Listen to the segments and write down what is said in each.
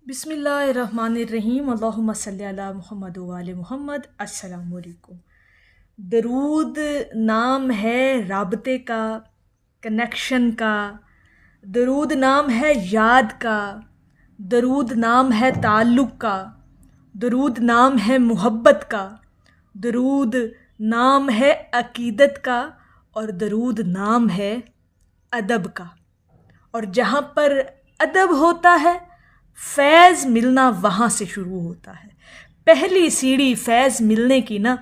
بسم اللہ الرحمن الرحیم، اللہم صلی علی محمد و آل محمد۔ السلام علیکم۔ درود نام ہے رابطے کا، کنیکشن کا۔ درود نام ہے یاد کا۔ درود نام ہے تعلق کا۔ درود نام ہے محبت کا۔ درود نام ہے عقیدت کا، اور درود نام ہے ادب کا۔ اور جہاں پر ادب ہوتا ہے، فیض ملنا وہاں سے شروع ہوتا ہے۔ پہلی سیڑھی فیض ملنے کی نا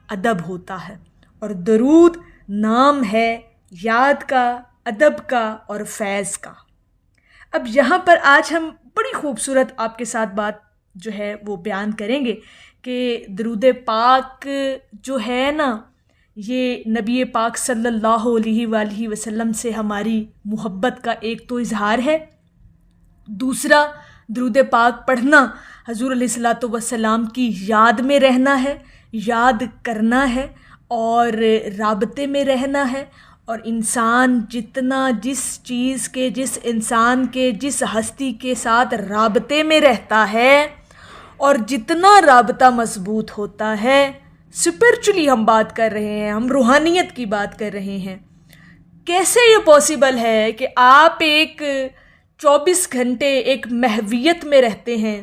ادب ہوتا ہے، اور درود نام ہے یاد کا، ادب کا اور فیض کا۔ اب یہاں پر آج ہم بڑی خوبصورت آپ کے ساتھ بات جو ہے وہ بیان کریں گے کہ درود پاک جو ہے نا، یہ نبی پاک صلی اللہ علیہ وآلہ وسلم سے ہماری محبت کا ایک تو اظہار ہے۔ دوسرا، درود پاک پڑھنا حضور علیہ الصلوۃ والسلام کی یاد میں رہنا ہے، یاد کرنا ہے اور رابطے میں رہنا ہے۔ اور انسان جتنا جس چیز کے، جس انسان کے، جس ہستی کے ساتھ رابطے میں رہتا ہے، اور جتنا رابطہ مضبوط ہوتا ہے، اسپرچولی ہم بات کر رہے ہیں، ہم روحانیت کی بات کر رہے ہیں، کیسے یہ پاسبل ہے کہ آپ ایک 24 گھنٹے ایک محویت میں رہتے ہیں،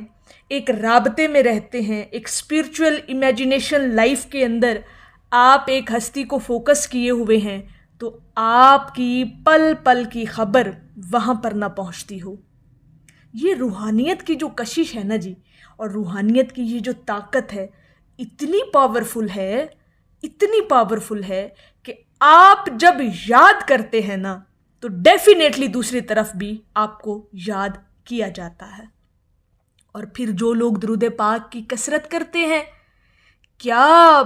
ایک رابطے میں رہتے ہیں، ایک اسپرچول امیجنیشن لائف کے اندر آپ ایک ہستی کو فوکس کیے ہوئے ہیں، تو آپ کی پل پل کی خبر وہاں پر نہ پہنچتی ہو۔ یہ روحانیت کی جو کشش ہے نا جی، اور روحانیت کی یہ جو طاقت ہے، اتنی پاورفل ہے، اتنی پاورفل ہے کہ آپ جب یاد کرتے ہیں نا تو ڈیفینیٹلی دوسری طرف بھی آپ کو یاد کیا جاتا ہے۔ اور پھر جو لوگ درود پاک کی کثرت کرتے ہیں، کیا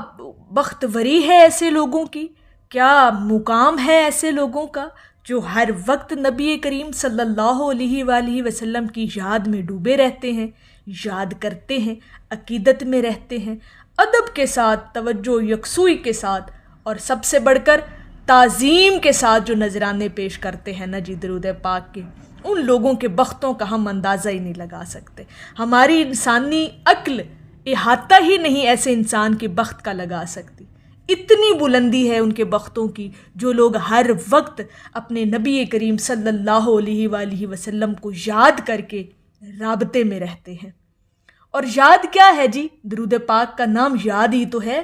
بختوری ہے ایسے لوگوں کی، کیا مقام ہے ایسے لوگوں کا جو ہر وقت نبی کریم صلی اللہ علیہ وآلہ وسلم کی یاد میں ڈوبے رہتے ہیں، یاد کرتے ہیں، عقیدت میں رہتے ہیں، ادب کے ساتھ، توجہ یکسوئی کے ساتھ، اور سب سے بڑھ کر تعظیم کے ساتھ جو نذرانے پیش کرتے ہیں نا جی درود پاک کے۔ ان لوگوں کے بختوں کا ہم اندازہ ہی نہیں لگا سکتے۔ ہماری انسانی عقل احاطہ ہی نہیں ایسے انسان کے بخت کا لگا سکتی۔ اتنی بلندی ہے ان کے بختوں کی، جو لوگ ہر وقت اپنے نبی کریم صلی اللہ علیہ وآلہ وسلم کو یاد کر کے رابطے میں رہتے ہیں۔ اور یاد کیا ہے جی؟ درود پاک کا نام یاد ہی تو ہے۔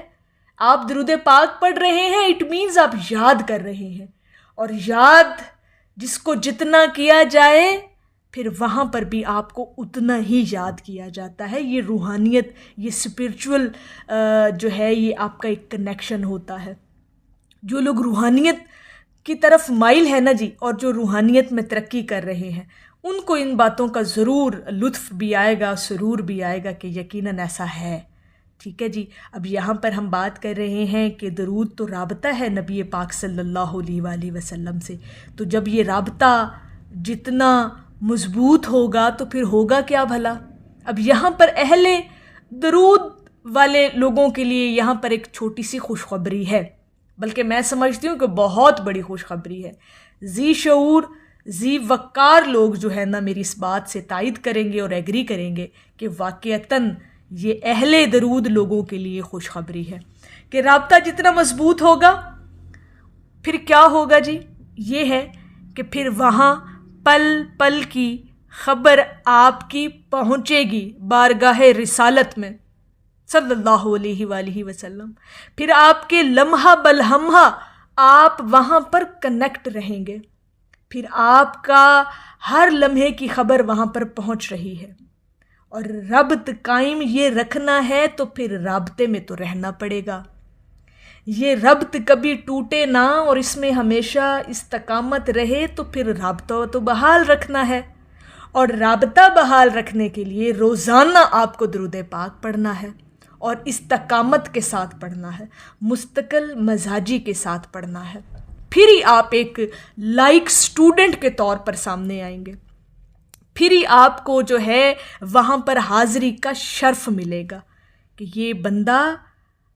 آپ درود پاک پڑھ رہے ہیں، اٹ مینز آپ یاد کر رہے ہیں، اور یاد جس کو جتنا کیا جائے، پھر وہاں پر بھی آپ کو اتنا ہی یاد کیا جاتا ہے۔ یہ روحانیت، یہ اسپرچول جو ہے، یہ آپ کا ایک کنیکشن ہوتا ہے۔ جو لوگ روحانیت کی طرف مائل ہے نا جی، اور جو روحانیت میں ترقی کر رہے ہیں، ان کو ان باتوں کا ضرور لطف بھی آئے گا، سرور بھی آئے گا کہ یقیناً ایسا ہے۔ ٹھیک ہے جی۔ اب یہاں پر ہم بات کر رہے ہیں کہ درود تو رابطہ ہے نبی پاک صلی اللہ علیہ وآلہ وسلم سے، تو جب یہ رابطہ جتنا مضبوط ہوگا تو پھر ہوگا کیا بھلا؟ اب یہاں پر اہل درود والے لوگوں کے لیے یہاں پر ایک چھوٹی سی خوشخبری ہے، بلکہ میں سمجھتی ہوں کہ بہت بڑی خوشخبری ہے۔ ذی شعور، ذی وقار لوگ جو ہے نا، میری اس بات سے تائید کریں گے اور ایگری کریں گے کہ واقعتاً یہ اہل درود لوگوں کے لیے خوشخبری ہے کہ رابطہ جتنا مضبوط ہوگا، پھر کیا ہوگا جی؟ یہ ہے کہ پھر وہاں پل پل کی خبر آپ کی پہنچے گی بارگاہ رسالت میں صلی اللہ علیہ وآلہ وسلم۔ پھر آپ کے لمحہ بلمحہ آپ وہاں پر کنیکٹ رہیں گے، پھر آپ کا ہر لمحے کی خبر وہاں پر پہنچ رہی ہے۔ اور ربط قائم یہ رکھنا ہے تو پھر رابطے میں تو رہنا پڑے گا۔ یہ ربط کبھی ٹوٹے نہ اور اس میں ہمیشہ استقامت رہے، تو پھر رابطہ تو بحال رکھنا ہے، اور رابطہ بحال رکھنے کے لیے روزانہ آپ کو درود پاک پڑھنا ہے، اور استقامت کے ساتھ پڑھنا ہے، مستقل مزاجی کے ساتھ پڑھنا ہے۔ پھر ہی آپ ایک لائک اسٹوڈنٹ کے طور پر سامنے آئیں گے، پھر ہی آپ کو جو ہے وہاں پر حاضری کا شرف ملے گا کہ یہ بندہ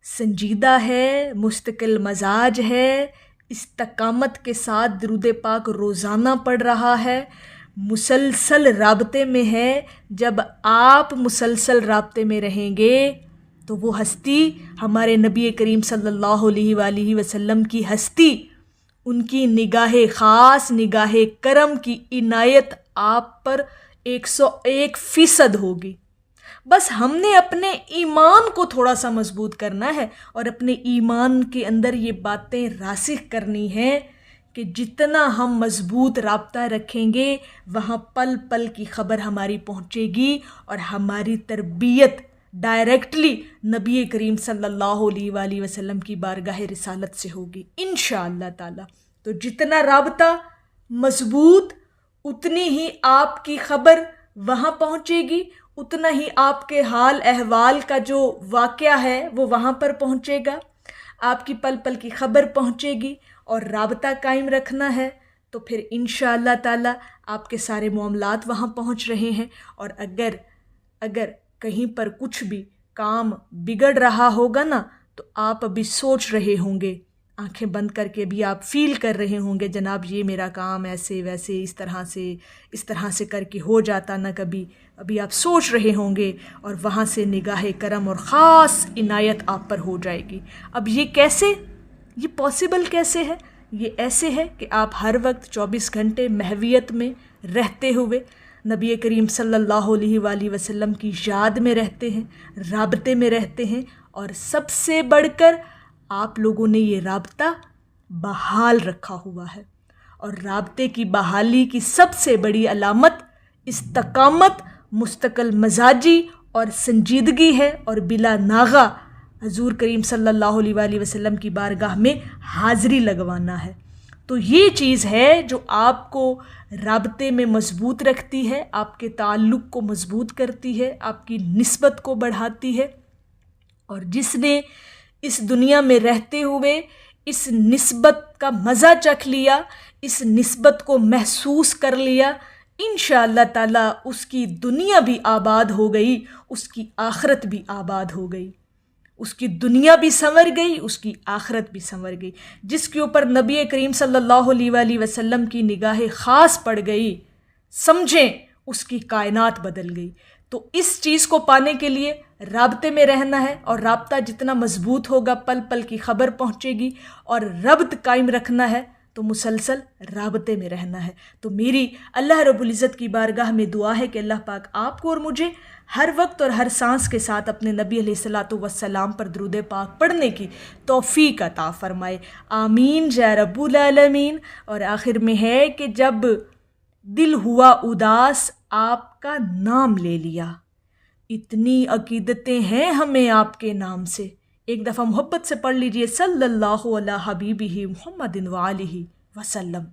سنجیدہ ہے، مستقل مزاج ہے، استقامت کے ساتھ درود پاک روزانہ پڑھ رہا ہے، مسلسل رابطے میں ہے. جب آپ مسلسل رابطے میں رہیں گے تو وہ ہستی ہمارے نبی کریم صلی اللہ علیہ وآلہ وسلم کی ہستی، ان کی نگاہ خاص، نگاہ کرم کی عنایت آپ پر 101% ہوگی. بس ہم نے اپنے ایمان کو تھوڑا سا مضبوط کرنا ہے اور اپنے ایمان کے اندر یہ باتیں راسخ کرنی ہیں کہ جتنا ہم مضبوط رابطہ رکھیں گے وہاں پل پل کی خبر ہماری پہنچے گی اور ہماری تربیت ڈائریکٹلی نبی کریم صلی اللہ علیہ وآلہ وسلم کی بارگاہ رسالت سے ہوگی انشاءاللہ تعالی. تو جتنا رابطہ مضبوط اتنی ہی آپ کی خبر وہاں پہنچے گی، اتنا ہی آپ کے حال احوال کا جو واقعہ ہے وہ وہاں پر پہنچے گا، آپ کی پل پل کی خبر پہنچے گی. اور رابطہ قائم رکھنا ہے تو پھر انشاءاللہ تعالی آپ کے سارے معاملات وہاں پہنچ رہے ہیں. اور اگر کہیں پر کچھ بھی کام بگڑ رہا ہوگا نا تو آپ ابھی سوچ رہے ہوں گے، آنکھیں بند کر کے بھی آپ فیل کر رہے ہوں گے جناب یہ میرا کام ایسے ویسے اس طرح سے کر کے ہو جاتا نا کبھی. ابھی آپ سوچ رہے ہوں گے اور وہاں سے نگاہ کرم اور خاص عنایت آپ پر ہو جائے گی. اب یہ پاسبل کیسے ہے؟ یہ ایسے ہے کہ آپ ہر وقت 24 گھنٹے محویت میں رہتے ہوئے نبی کریم صلی اللہ علیہ وآلہ وسلم کی یاد میں رہتے ہیں، رابطے میں رہتے ہیں، اور سب سے بڑھ کر آپ لوگوں نے یہ رابطہ بحال رکھا ہوا ہے. اور رابطے کی بحالی کی سب سے بڑی علامت استقامت، مستقل مزاجی اور سنجیدگی ہے، اور بلا ناغہ حضور کریم صلی اللہ علیہ وآلہ وسلم کی بارگاہ میں حاضری لگوانا ہے. تو یہ چیز ہے جو آپ کو رابطے میں مضبوط رکھتی ہے، آپ کے تعلق کو مضبوط کرتی ہے، آپ کی نسبت کو بڑھاتی ہے. اور جس نے اس دنیا میں رہتے ہوئے اس نسبت کا مزہ چکھ لیا، اس نسبت کو محسوس کر لیا، انشاءاللہ تعالی اس کی دنیا بھی آباد ہو گئی، اس کی آخرت بھی آباد ہو گئی، اس کی دنیا بھی سنور گئی، اس کی آخرت بھی سنور گئی. جس کے اوپر نبی کریم صلی اللہ علیہ وآلہ وسلم کی نگاہ خاص پڑ گئی، سمجھیں اس کی کائنات بدل گئی. تو اس چیز کو پانے کے لیے رابطے میں رہنا ہے، اور رابطہ جتنا مضبوط ہوگا پل پل کی خبر پہنچے گی، اور ربط قائم رکھنا ہے تو مسلسل رابطے میں رہنا ہے. تو میری اللہ رب العزت کی بارگاہ میں دعا ہے کہ اللہ پاک آپ کو اور مجھے ہر وقت اور ہر سانس کے ساتھ اپنے نبی علیہ الصلاۃ والسلام پر درود پاک پڑھنے کی توفیق عطا فرمائے. آمین یا رب العالمین. اور آخر میں ہے کہ جب دل ہوا اداس آپ کا نام لے لیا، اتنی عقیدتیں ہیں ہمیں آپ کے نام سے. ایک دفعہ محبت سے پڑھ لیجئے صلی اللہ علیہ حبیبہ محمد وآلہ وسلم.